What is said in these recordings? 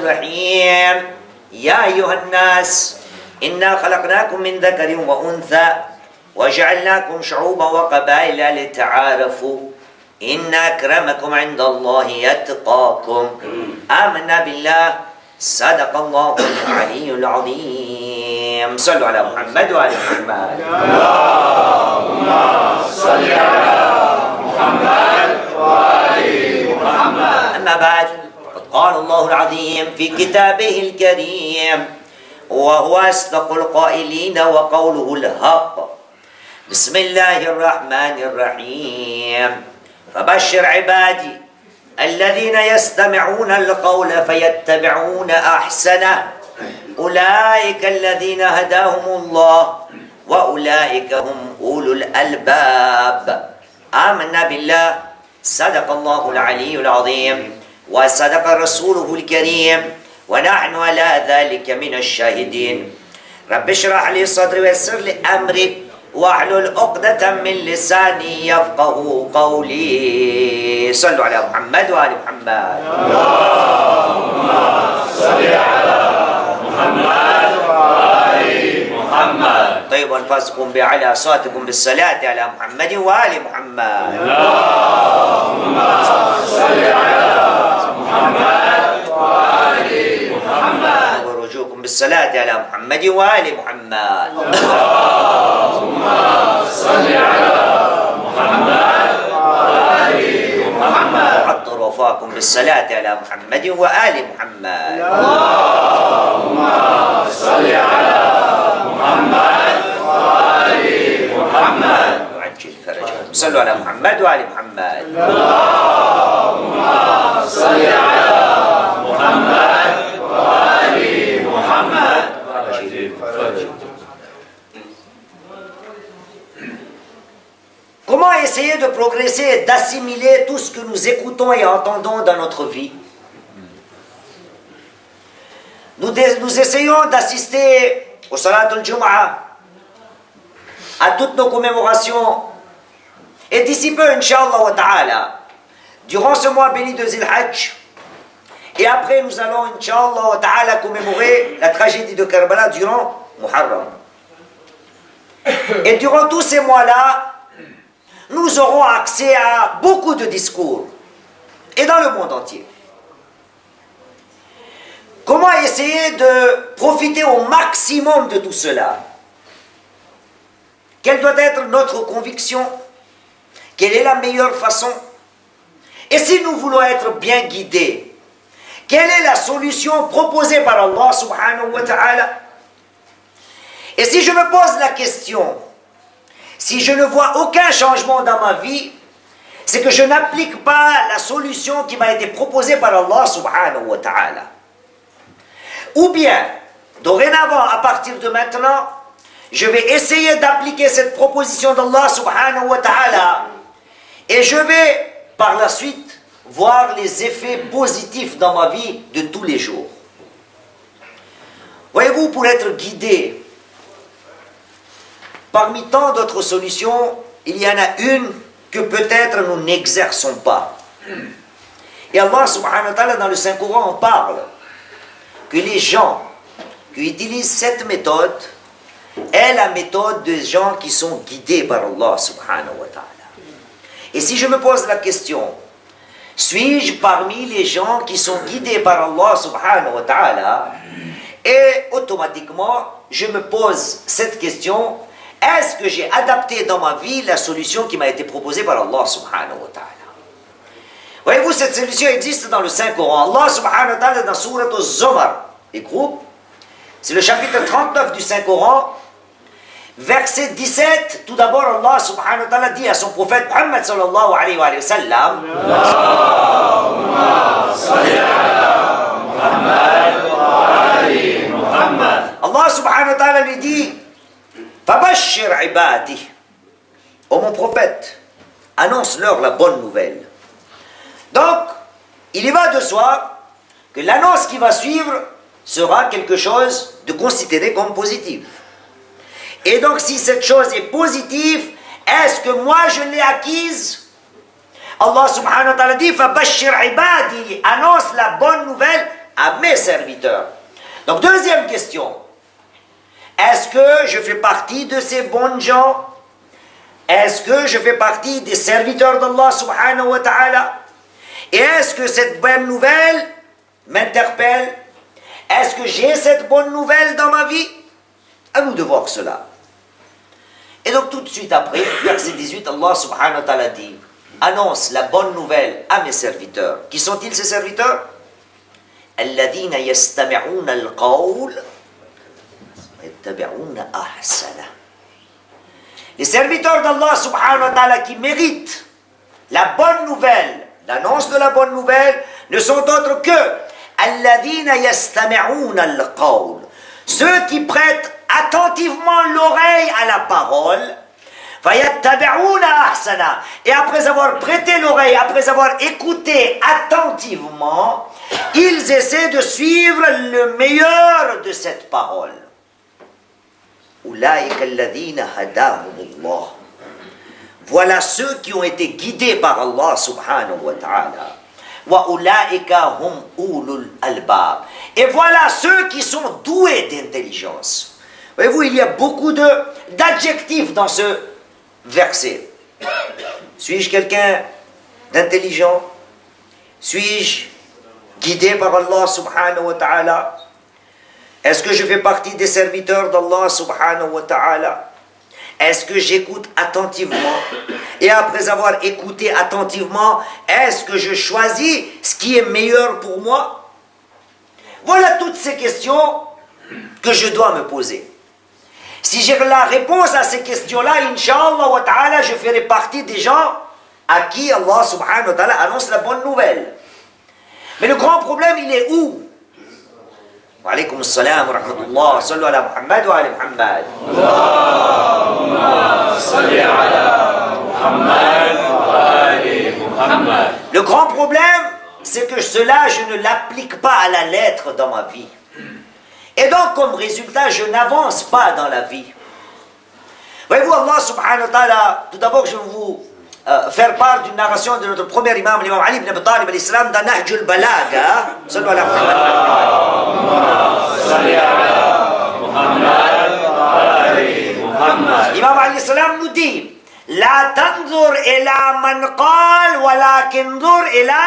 الرحيم يا أيها الناس إنا خلقناكم من ذكر وأنثى وجعلناكم شعوبا وقبائل لتعارفوا إن أكرمكم عند الله يتقاكم آمنا بالله صدق الله العلي العظيم صلوا على محمد وآل محمد اللهم صل على محمد وآل محمد. أما بعد، قال الله العظيم في كتابه الكريم وهو أصدق القائلين وقوله الحق بسم الله الرحمن الرحيم فبشر عبادي الذين يستمعون القول فيتبعون أحسنه أولئك الذين هداهم الله وأولئك هم أولو الألباب آمنا بالله صدق الله العلي العظيم وصدق رسوله الكريم ونحن على ذلك من الشاهدين. رب اشرح لي صدري ويسر لي أمري واحلل عقدة من لساني يفقه قولي. صلوا على محمد وآل محمد. اللهم صل على محمد وآل محمد. طيب أنفسكم بعلى صوتكم بالصلاة على محمد وآل محمد. اللهم صل على محمد وآل محمد. ورجوكم بالصلاة على محمد وآل محمد. اللهم صل على محمد وآل محمد. حطوا رفاكم بالصلاة على محمد وآل محمد. اللهم صل على محمد وآل محمد. وعجل فرجهم. صلوا على محمد وآل محمد. اللهم صل على محمد وآل محمد. وعجل فرجهم. Comment essayer de progresser et d'assimiler tout ce que nous écoutons et entendons dans notre vie? Nous essayons d'assister au Salat al-Jum'ah, à toutes nos commémorations. Et d'ici peu, Inch'Allah wa ta'ala, durant ce mois béni de Zil Hajj, et après nous allons, Inch'Allah wa ta'ala, commémorer la tragédie de Karbala durant Muharram. Et durant tous ces mois-là, nous aurons accès à beaucoup de discours, et dans le monde entier. Comment essayer de profiter au maximum de tout cela? Quelle doit être notre conviction? Quelle est la meilleure façon? Et si nous voulons être bien guidés, quelle est la solution proposée par Allah subhanahu wa ta'ala? Et si je me pose la question, si je ne vois aucun changement dans ma vie, c'est que je n'applique pas la solution qui m'a été proposée par Allah subhanahu wa ta'ala. Ou bien, dorénavant, à partir de maintenant, je vais essayer d'appliquer cette proposition d'Allah subhanahu wa ta'ala et je vais, par la suite, voir les effets positifs dans ma vie de tous les jours. Voyez-vous, pour être guidé, parmi tant d'autres solutions, il y en a une que peut-être nous n'exerçons pas. Et Allah subhanahu wa ta'ala dans le Saint-Coran en parle, que les gens qui utilisent cette méthode est la méthode des gens qui sont guidés par Allah subhanahu wa ta'ala. Et si je me pose la question, suis-je parmi les gens qui sont guidés par Allah subhanahu wa ta'ala? Et automatiquement, je me pose cette question, est-ce que j'ai adapté dans ma vie la solution qui m'a été proposée par Allah subhanahu wa ta'ala? Voyez-vous, cette solution existe dans le Saint-Coran. Allah subhanahu wa ta'ala dans Surat al-Zumar, les groupes, c'est le chapitre 39 du Saint-Coran, verset 17, tout d'abord Allah subhanahu wa ta'ala dit à son prophète Muhammad sallallahu alayhi wa sallam, Allahumma salli ala Muhammad wa ali Muhammad. Allah subhanahu wa ta'ala lui dit, Fabashir ibadi, ô mon prophète, annonce-leur la bonne nouvelle. Donc, il y va de soi que l'annonce qui va suivre sera quelque chose de considéré comme positif. Et donc, si cette chose est positive, est-ce que moi je l'ai acquise? Allah subhanahu wa ta'ala dit, Fabashir ibadi, annonce la bonne nouvelle à mes serviteurs. Donc, deuxième question. Est-ce que je fais partie de ces bons gens? Est-ce que je fais partie des serviteurs d'Allah subhanahu wa ta'ala? Et est-ce que cette bonne nouvelle m'interpelle? Est-ce que j'ai cette bonne nouvelle dans ma vie? À nous de voir cela. Et donc tout de suite après, verset 18, Allah subhanahu wa ta'ala dit, annonce la bonne nouvelle à mes serviteurs. Qui sont-ils ces serviteurs? الذين يستمعون القول ويتبعون أحسنه. Les serviteurs d'Allah subhanahu wa ta'ala qui méritent la bonne nouvelle, l'annonce de la bonne nouvelle, ne sont autres que الذين يستمعون القول. Ceux qui prêtent attentivement l'oreille à la parole, فيتبعون أحسنه. Et après avoir prêté l'oreille, après avoir écouté attentivement, ils essaient de suivre le meilleur de cette parole. أولئك الذين هداهم الله. Voilà ceux qui ont été guidés par Allah subhanahu wa ta'ala. وأولئك هم أولو الألباب. Et voilà ceux qui sont doués d'intelligence. Voyez-vous, il y a beaucoup d'adjectifs dans ce verset. Suis-je quelqu'un d'intelligent? Suis-je guidé par Allah subhanahu wa ta'ala? Est-ce que je fais partie des serviteurs d'Allah subhanahu wa ta'ala? Est-ce que j'écoute attentivement? Et après avoir écouté attentivement, est-ce que je choisis ce qui est meilleur pour moi? Voilà toutes ces questions que je dois me poser. Si j'ai la réponse à ces questions-là, Inch'Allah wa ta'ala, je ferai partie des gens à qui Allah subhanahu wa ta'ala annonce la bonne nouvelle. Mais le grand problème, il est où? Wa alaykum assalam wa rahmatullah. Sallu ala Muhammad wa ala Muhammad. Allahumma salli ala Muhammad wa ali Muhammad. Le grand problème, c'est que cela, je ne l'applique pas à la lettre dans ma vie. Et donc, comme résultat, je n'avance pas dans la vie. Voyez-vous, Allah subhanahu wa ta'ala, tout d'abord, je vais vous faire part d'une narration de notre premier imam, l'imam Ali ibn Abi Talib al-Islam, dans Nahjul Balaga. Sallu ala Muhammad. Salli ala Muhammad wa ali Muhammad. L'imam Ali al-Islam nous dit, La tanzur ila man qal, walakin zur ila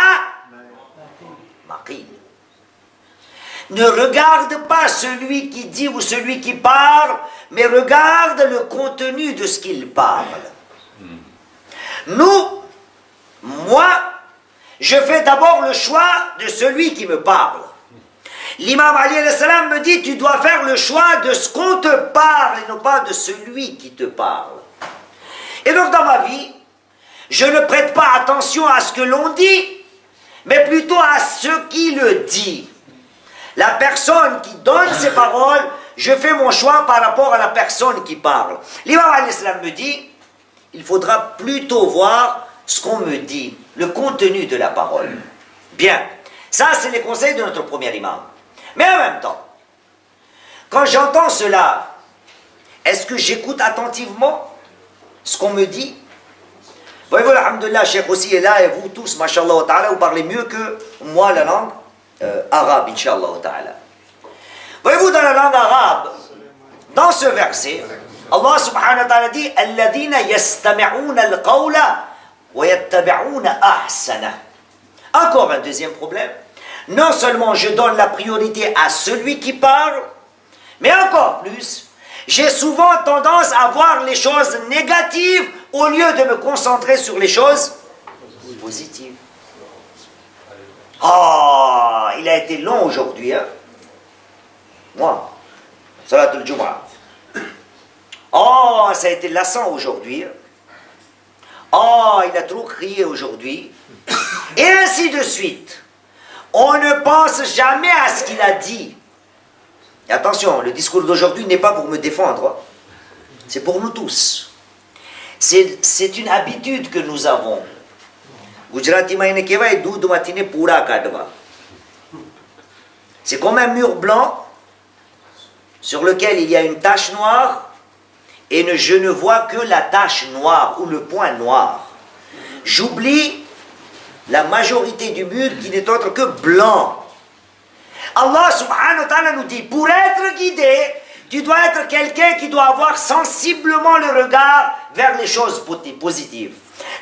maqil. Ne regarde pas celui qui dit ou celui qui parle, mais regarde le contenu de ce qu'il parle. Moi, je fais d'abord le choix de celui qui me parle. L'imam Ali alayhi salam me dit, tu dois faire le choix de ce qu'on te parle et non pas de celui qui te parle. Et donc dans ma vie, je ne prête pas attention à ce que l'on dit, mais plutôt à ce qui le dit. La personne qui donne ses paroles, je fais mon choix par rapport à la personne qui parle. L'imam alayhi salam me dit, il faudra plutôt voir ce qu'on me dit, le contenu de la parole. Bien, ça c'est les conseils de notre premier imam. Mais en même temps, quand j'entends cela, est-ce que j'écoute attentivement ce qu'on me dit? Voyez-vous, alhamdoulilah, Cheikh aussi est là et vous tous, mashallah wa ta'ala, vous parlez mieux que moi la langue arabe, inshallah wa ta'ala. Voyez-vous, dans la langue arabe, dans ce verset, Allah subhanahu wa ta'ala dit Alladhina yastami'una al-qawla wa yattabi'una ahsana. Encore un deuxième problème. Non seulement je donne la priorité à celui qui parle, mais encore plus, j'ai souvent tendance à voir les choses négatives au lieu de me concentrer sur les choses positives. Ah, il a été long aujourd'hui, hein? Moi, Salat al-Jum'ah. Oh, ça a été lassant aujourd'hui. Oh, il a trop crié aujourd'hui. Et ainsi de suite. On ne pense jamais à ce qu'il a dit. Et attention, le discours d'aujourd'hui n'est pas pour me défendre. C'est pour nous tous. C'est une habitude que nous avons. C'est comme un mur blanc sur lequel il y a une tache noire et je ne vois que la tache noire ou le point noir. J'oublie la majorité du mur qui n'est autre que blanc. Allah subhanahu wa ta'ala nous dit, pour être guidé, tu dois être quelqu'un qui doit avoir sensiblement le regard vers les choses positives.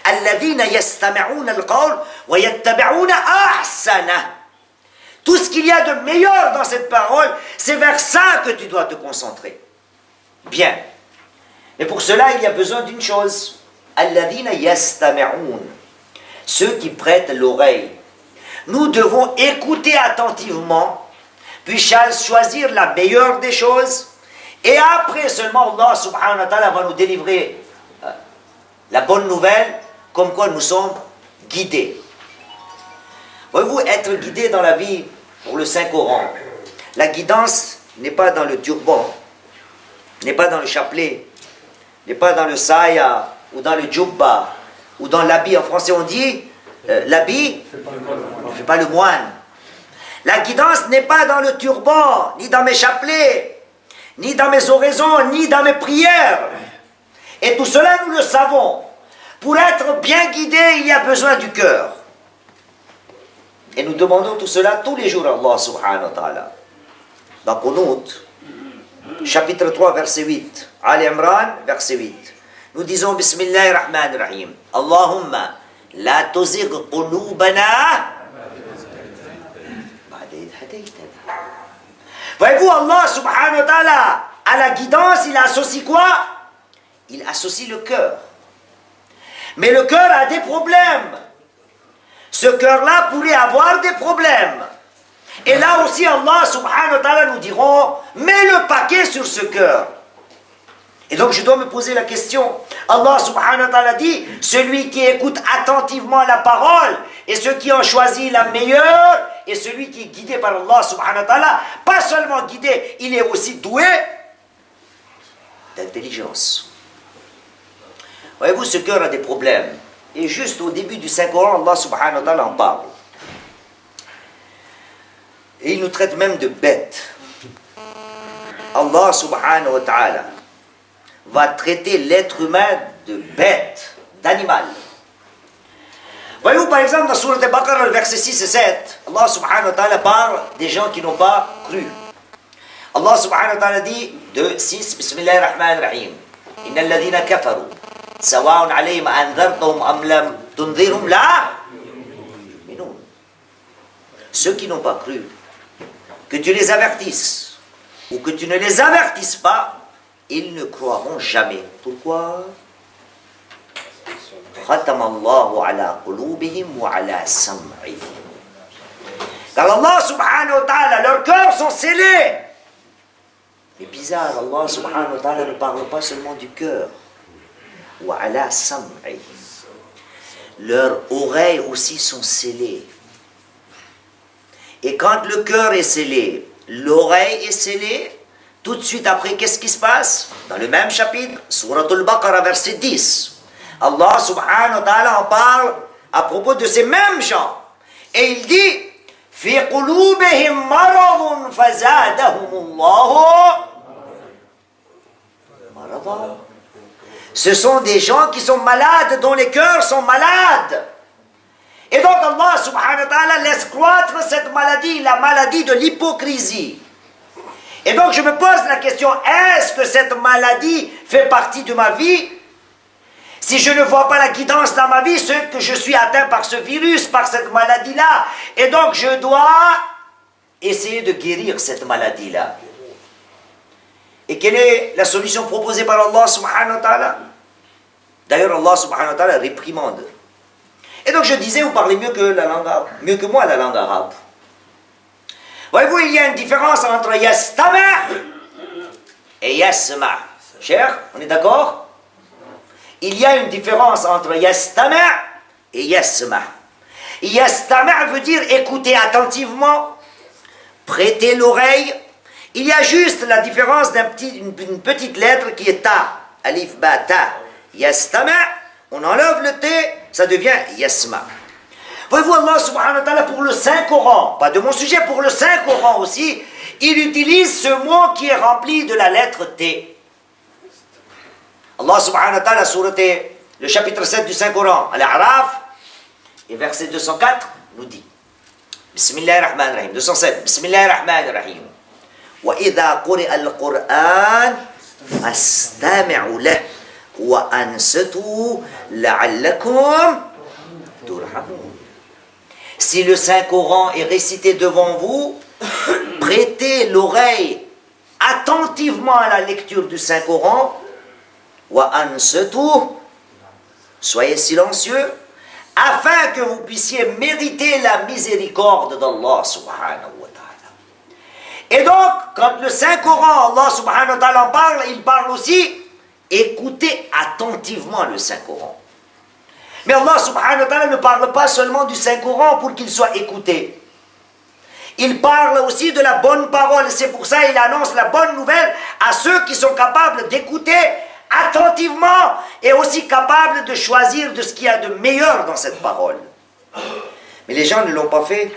الذين يستمعون القول ويتبعون أحسنه. Tout ce qu'il y a de meilleur dans cette parole, c'est vers ça que tu dois te concentrer. Bien. Mais pour cela, il y a besoin d'une chose. الذين يستمعون. Ceux qui prêtent l'oreille. Nous devons écouter attentivement, puis choisir la meilleure des choses, et après seulement Allah subhanahu wa ta'ala va nous délivrer la bonne nouvelle, comme quoi nous sommes guidés. Voyez-vous, être guidé dans la vie pour le Saint-Coran, la guidance n'est pas dans le turban, n'est pas dans le chapelet, n'est pas dans le saya, ou dans le djubba, ou dans l'habit. En français on dit, l'habit ne fait pas le moine. La guidance n'est pas dans le turban, ni dans mes chapelets, ni dans mes oraisons, ni dans mes prières. Et tout cela, nous le savons. Pour être bien guidé, il y a besoin du cœur. Et nous demandons tout cela tous les jours à Allah subhanahu wa ta'ala. Dans Qunut, chapitre 3, verset 8. Ali Imran, verset 8. Nous disons Bismillahir Rahmanir Rahim. Allahumma la tuzigh qulubana. Voyez-vous, Allah subhanahu wa ta'ala, à la guidance, il associe quoi? Il associe le cœur. Mais le cœur a des problèmes. Ce cœur-là pourrait avoir des problèmes. Et là aussi, Allah subhanahu wa ta'ala nous diront, mets le paquet sur ce cœur. Et donc je dois me poser la question. Allah subhanahu wa ta'ala dit, celui qui écoute attentivement la parole, et ceux qui ont choisi la meilleure, et celui qui est guidé par Allah subhanahu wa ta'ala, pas seulement guidé, il est aussi doué d'intelligence. Voyez-vous, ce cœur a des problèmes. Et juste au début du Saint-Coran, Allah subhanahu wa ta'ala en parle. Et il nous traite même de bêtes. Allah subhanahu wa ta'ala va traiter l'être humain de bête, d'animal. Voyez-vous, par exemple, dans Surat Al-Baqarah, le verset 6 et 7, Allah subhanahu wa ta'ala parle des gens qui n'ont pas cru. Allah subhanahu wa ta'ala dit, 2:6, Bismillahir Rahmanir Rahim. Inna alladhina kafaru, sawa'un alayhim anzartahum am lam tunzirhum la yu'minun. Ceux qui n'ont pas cru, que tu les avertisses, ou que tu ne les avertisses pas, ils ne croiront jamais. Pourquoi? Khatama Allahu ala qulubihim wa ala sam'ihim. Car Allah subhanahu wa ta'ala, leurs cœurs sont scellés. Mais bizarre, Allah subhanahu wa ta'ala ne parle pas seulement du cœur. Wa ala sam'ihim. Leurs oreilles aussi sont scellées. Et quand le cœur est scellé, l'oreille est scellée, tout de suite après, qu'est-ce qui se passe? Dans le même chapitre, Surat Al-Baqarah, verset 10. Allah subhanahu wa ta'ala en parle à propos de ces mêmes gens. Et il dit, fi qulubihim maradun fazadahumullahu marada. Ce sont des gens qui sont malades, dont les cœurs sont malades. Et donc Allah subhanahu wa ta'ala laisse croître cette maladie, la maladie de l'hypocrisie. Et donc je me pose la question, est-ce que cette maladie fait partie de ma vie? Si je ne vois pas la guidance dans ma vie, c'est que je suis atteint par ce virus, par cette maladie-là. Et donc je dois essayer de guérir cette maladie-là. Et quelle est la solution proposée par Allah subhanahu wa ta'ala? D'ailleurs Allah subhanahu wa ta'ala réprimande. Et donc je disais, vous parlez mieux que moi la langue arabe. Voyez-vous, il y a une différence entre yastama' et yasma'. Cher, on est d'accord? Il y a une différence entre yastama' et yasma'. Yastama' veut dire écouter attentivement, prêter l'oreille. Il y a juste la différence d'une petite lettre qui est ta, alif ba ta. Yastama', on enlève le t, ça devient yasma'. Voyez-vous, Allah subhanahu wa ta'ala, pour le Saint-Coran, pas de mon sujet, pour le Saint-Coran aussi, il utilise ce mot qui est rempli de la lettre T. Allah subhanahu wa ta'ala, le chapitre 7 du Saint-Coran, Al-A'raf, et verset 204, nous dit, Bismillah ar-Rahman ar-Rahim. 207. Bismillah ar-Rahman ar-Rahim. وإذا قرئ القرآن فاستمعوا له وأنصتوا لعلكم ترحمون. Si le Saint-Coran est récité devant vous, prêtez l'oreille attentivement à la lecture du Saint-Coran. وأنصتوا, soyez silencieux, afin que vous puissiez mériter la miséricorde d'Allah subhanahu wa ta'ala. Et donc, quand le Saint-Coran, Allah subhanahu wa ta'ala en parle, il parle aussi, écoutez attentivement le Saint-Coran. Mais Allah subhanahu wa ta'ala ne parle pas seulement du Saint-Coran pour qu'il soit écouté. Il parle aussi de la bonne parole. C'est pour ça qu'il annonce la bonne nouvelle à ceux qui sont capables d'écouter attentivement et aussi capables de choisir de ce qu'il y a de meilleur dans cette parole. Mais les gens ne l'ont pas fait.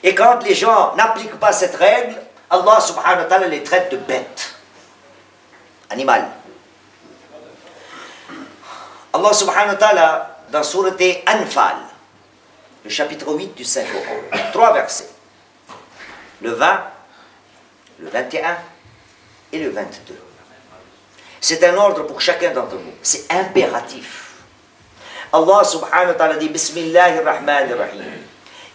Et quand les gens n'appliquent pas cette règle, Allah subhanahu wa ta'ala les traite de bêtes, animal. Allah subhanahu wa ta'ala, dans Surat Anfal, le chapitre 8 du Saint-Coran, 3 versets, le 20, le 21 et le 22. C'est un ordre pour chacun d'entre vous, c'est impératif. Allah subhanahu wa ta'ala dit Bismillahirrahmanirrahim.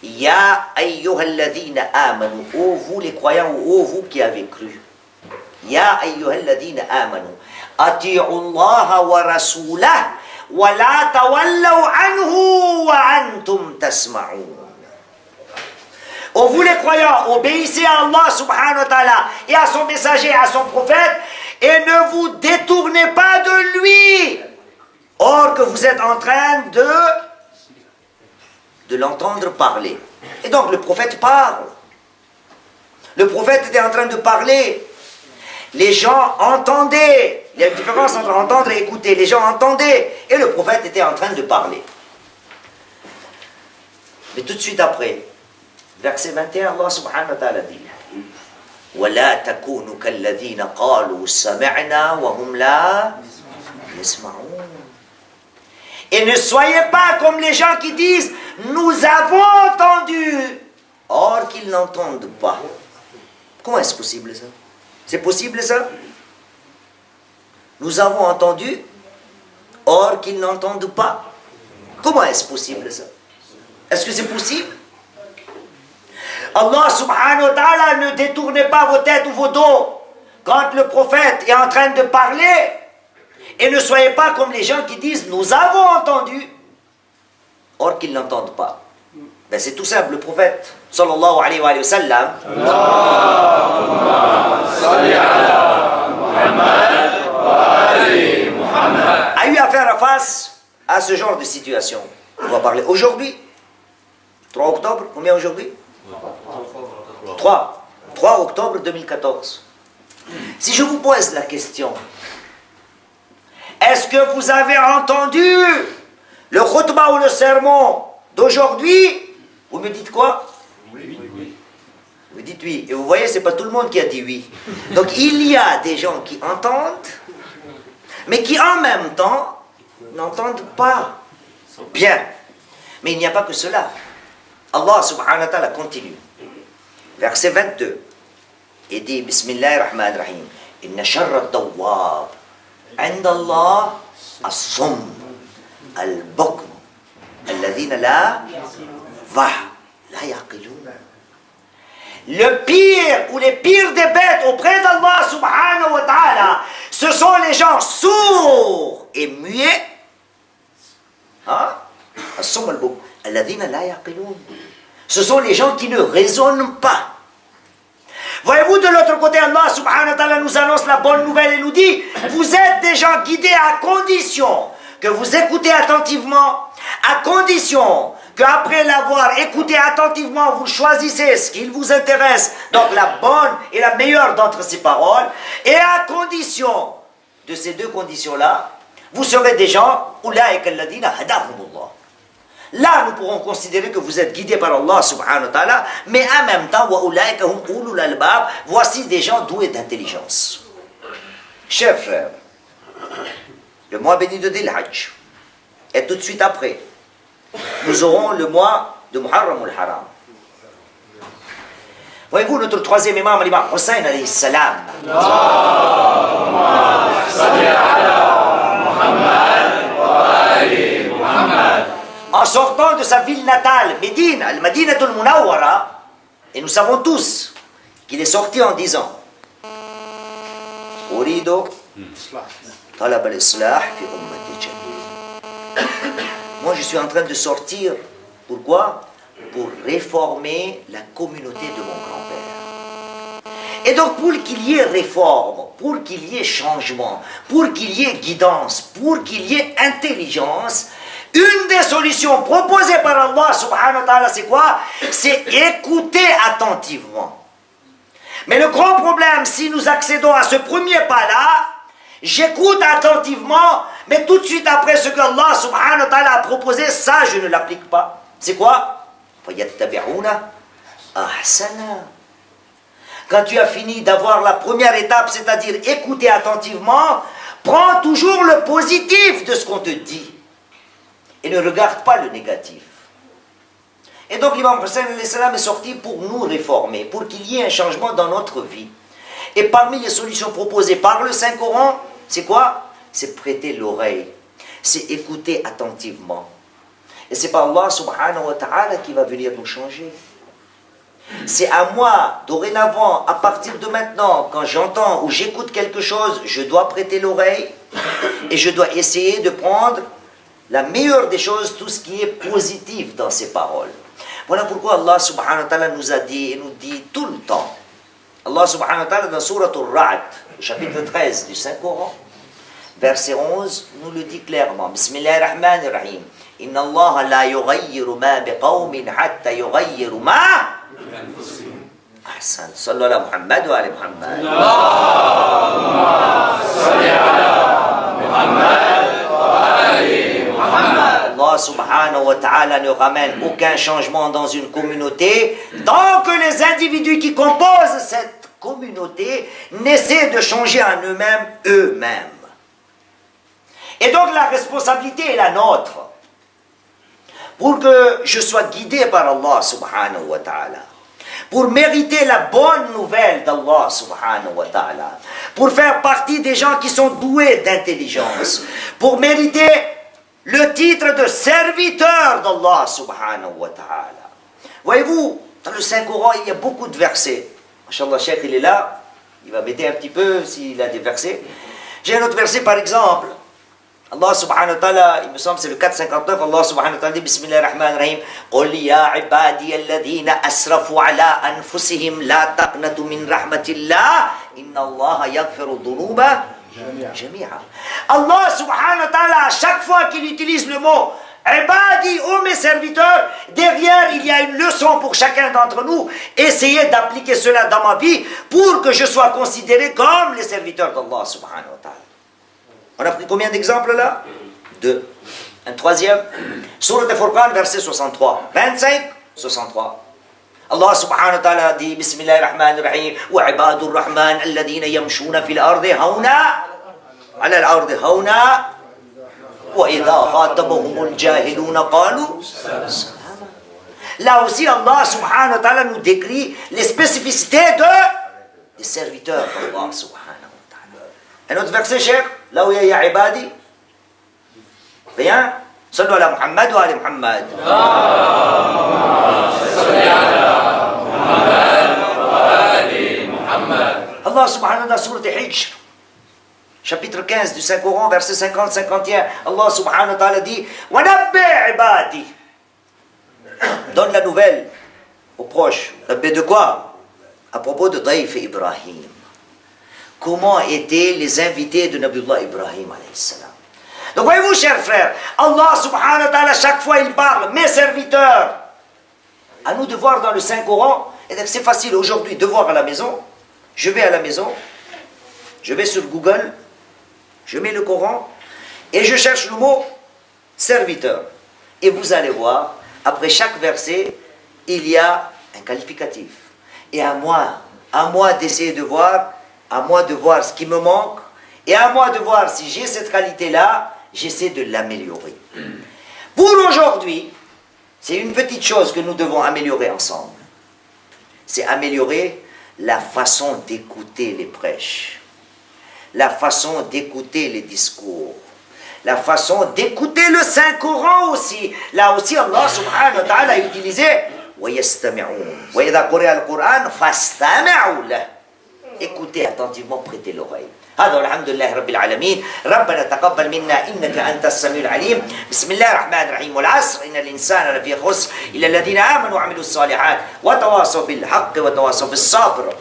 Ya ayyuhalladhina amanu, ô vous les croyants, ô vous qui avez cru. Ya ayyuhalladhina amanu, ati'u Allah wa rasulah, wa la tawallaw anhu wa antum tasma'un. Ô vous les croyants, obéissez à Allah subhanahu wa ta'ala et à son messager, à son prophète, et ne vous détournez pas de lui, or que vous êtes en train de l'entendre parler. Et donc le prophète parle. Le prophète était en train de parler. Les gens entendaient. Il y a une différence entre entendre et écouter. Les gens entendaient et le prophète était en train de parler. Mais tout de suite après, verset 21, Allah subhanahu wa ta'ala dit وَلَا تَكُونُوا كَالَّذِينَ قَالُوا سَمِعْنَا وَهُمْ لَا يَسْمَعُونَ. Et ne soyez pas comme les gens qui disent « Nous avons entendu » or qu'ils n'entendent pas. Comment est-ce possible ça? C'est possible ça? Nous avons entendu or qu'ils n'entendent pas. Comment est-ce possible ça? Est-ce que c'est possible? Allah subhanahu wa ta'ala, ne détournez pas vos têtes ou vos dos quand le prophète est en train de parler. Et ne soyez pas comme les gens qui disent « Nous avons entendu » or qu'ils n'entendent pas. Ben c'est tout simple, le prophète sallallahu alayhi wa sallam a eu à faire face à ce genre de situation. On va parler aujourd'hui, 3 octobre, combien aujourd'hui? 3 octobre 2014. Si je vous pose la question, est-ce que vous avez entendu le khutbah ou le sermon d'aujourd'hui? Vous me dites quoi? Oui. Vous dites oui. Et vous voyez, ce n'est pas tout le monde qui a dit oui. Donc il y a des gens qui entendent, mais qui en même temps n'entendent pas. Bien. Mais il n'y a pas que cela. Allah subhanahu wa ta'ala continue. Verset 22. Et dit Bismillahirrahmanirrahim. Inna sharra ad-dawwab عند الله الصم البكم الذين لا يعقلون. Le pire ou les pires des bêtes auprès d'Allah subhanahu wa ta'ala, ce sont les gens sourds et muets. الصم البكم الذين لا يعقلون. Ce sont les gens qui ne raisonnent pas. Voyez-vous, de l'autre côté, Allah subhanahu wa ta'ala nous annonce la bonne nouvelle et nous dit « Vous êtes des gens guidés à condition que vous écoutez attentivement, à condition qu'après l'avoir écouté attentivement, vous choisissez ce qui vous intéresse, donc la bonne et la meilleure d'entre ces paroles, et à condition de ces deux conditions-là, vous serez des gens « Ulaika alladhina hadahumullah » Là, nous pourrons considérer que vous êtes guidés par Allah subhanahu wa ta'ala, mais en même temps, voici des gens doués d'intelligence. Chers frères, le mois béni de Dhil Hajj, et tout de suite après, nous aurons le mois de Muharram al-Haram. Voyez-vous, notre troisième imam, l'imam Hussein alayhi salam. En sortant de sa ville natale, Médine, Al-Madinah al-Munawwara, et nous savons tous qu'il est sorti en disant Uridu talab al-islah fi ummati jami'a. Moi, je suis en train de sortir. Pourquoi? Pour réformer la communauté de mon grand-père. Et donc, pour qu'il y ait réforme, pour qu'il y ait changement, pour qu'il y ait guidance, pour qu'il y ait intelligence, une des solutions proposées par Allah subhanahu wa ta'ala, c'est quoi? C'est écouter attentivement. Mais le grand problème, si nous accédons à ce premier pas-là, j'écoute attentivement, mais tout de suite après ce que Allah subhanahu wa ta'ala a proposé, ça je ne l'applique pas. C'est quoi? Quand tu as fini d'avoir la première étape, c'est-à-dire écouter attentivement, prends toujours le positif de ce qu'on te dit et ne regarde pas le négatif. Et donc l'imam Hussein est sorti pour nous réformer, pour qu'il y ait un changement dans notre vie. Et parmi les solutions proposées par le Saint-Coran, c'est quoi? C'est prêter l'oreille, c'est écouter attentivement. Et c'est pas Allah subhanahu wa ta'ala qui va venir nous changer. C'est à moi, dorénavant, à partir de maintenant, quand j'entends ou j'écoute quelque chose, je dois prêter l'oreille et je dois essayer de prendre la meilleure des choses, tout ce qui est positif dans ces paroles. Voilà pourquoi Allah subhanahu wa ta'ala nous a dit et nous dit tout le temps. Allah subhanahu wa ta'ala dans Surat Al-Ra'd, chapitre 13 du Saint-Coran, verset 11, nous le dit clairement. Bismillahirrahmanirrahim. Inna Allah la yughayyiru ma biqawmin hatta yughayyiru ma Ahsan. Sallu ala Muhammad wa ala Muhammad. Allahumma salli ala Muhammad wa ali Muhammad. Allah subhanahu wa ta'ala ne ramène aucun changement dans une communauté tant que les individus qui composent cette communauté n'essaient de changer en eux-mêmes. Et donc la responsabilité est la nôtre. Pour que je sois guidé par Allah subhanahu wa ta'ala, pour mériter la bonne nouvelle d'Allah subhanahu wa ta'ala, pour faire partie des gens qui sont doués d'intelligence, pour mériter le titre de serviteur d'Allah subhanahu wa ta'ala. Voyez-vous, dans le Saint-Coran, il y a beaucoup de versets. Inch'Allah, Cheikh, il est là, il va m'aider un petit peu s'il a des versets. J'ai un autre verset par exemple. Allah subhanahu wa ta'ala, il me semble c'est le 459, Allah subhanahu wa ta'ala dit Bismillahirrahmanirrahim Qul ya ibadi alladhina asrafu ala anfusihim la taqnatu min rahmatillah Inna Allah yaghfiru dhunuba jami'a. Allah subhanahu wa ta'ala, à chaque fois qu'il utilise le mot Ibadi, ô mes serviteurs, derrière il y a une leçon pour chacun d'entre nous. Essayez d'appliquer cela dans ma vie pour que je sois considéré comme les serviteurs d'Allah subhanahu wa ta'ala. On a pris combien d'exemples là? 2. Un troisième. Surat Al-Furqan, verset 63. 25, 63. Allah subhanahu wa ta'ala dit Bismillahirrahmanirrahim Wa ibadur rahman alladhina yamshuna fil ardi hawna ala al-ardi hawna Wa idha khatabahumul jahiluna qalu salama. Là aussi Allah subhanahu wa ta'ala nous décrit les spécificités des serviteurs d'Allah subhanahu wa ta'ala. Un autre verset, Cheikh, là où il y a ibadi. Rien. Sallu ala Muhammad wa ala Muhammad. Allah subhanahu wa ta'ala, Surat Al-Hijr, chapitre 15 du Saint-Coran, verset 50-51, Allah subhanahu wa ta'ala dit Wa nabbi ibadi. Donne la nouvelle aux proches. Nabbi de quoi? À propos de Daïf et Ibrahim. Comment étaient les invités de Nabiullah Ibrahim alayhi salam. Donc voyez-vous, chers frères, Allah subhanahu wa ta'ala, chaque fois il parle, mes serviteurs. À nous de voir dans le Saint-Coran, et c'est facile aujourd'hui de voir à la maison. Je vais à la maison, je vais sur Google, je mets le Coran, et je cherche le mot serviteur. Et vous allez voir, après chaque verset, il y a un qualificatif. Et à moi d'essayer de voir, à moi de voir ce qui me manque, et à moi de voir si j'ai cette qualité-là, j'essaie de l'améliorer. Pour aujourd'hui, c'est une petite chose que nous devons améliorer ensemble. c'est améliorer la façon d'écouter les prêches, la façon d'écouter les discours, la façon d'écouter le Saint-Coran aussi. Là aussi, Allah subhanahu wa ta'ala a utilisé وَيَسْتَمِعُونَ وَإِذَا قُرِئَ الْقُرْآنُ فَاسْتَمِعُوا لَهُ. Écoutez attentivement, prêtez l'oreille. هذا والحمد لله رب العالمين. ربنا تقبل منا إنك أنت السميع العليم. بسم الله الرحمن الرحيم. والعصر إن الإنسان لفي خسر إلا الذين آمنوا وعملوا الصالحات وتواصوا بالحق وتواصوا بالصبر.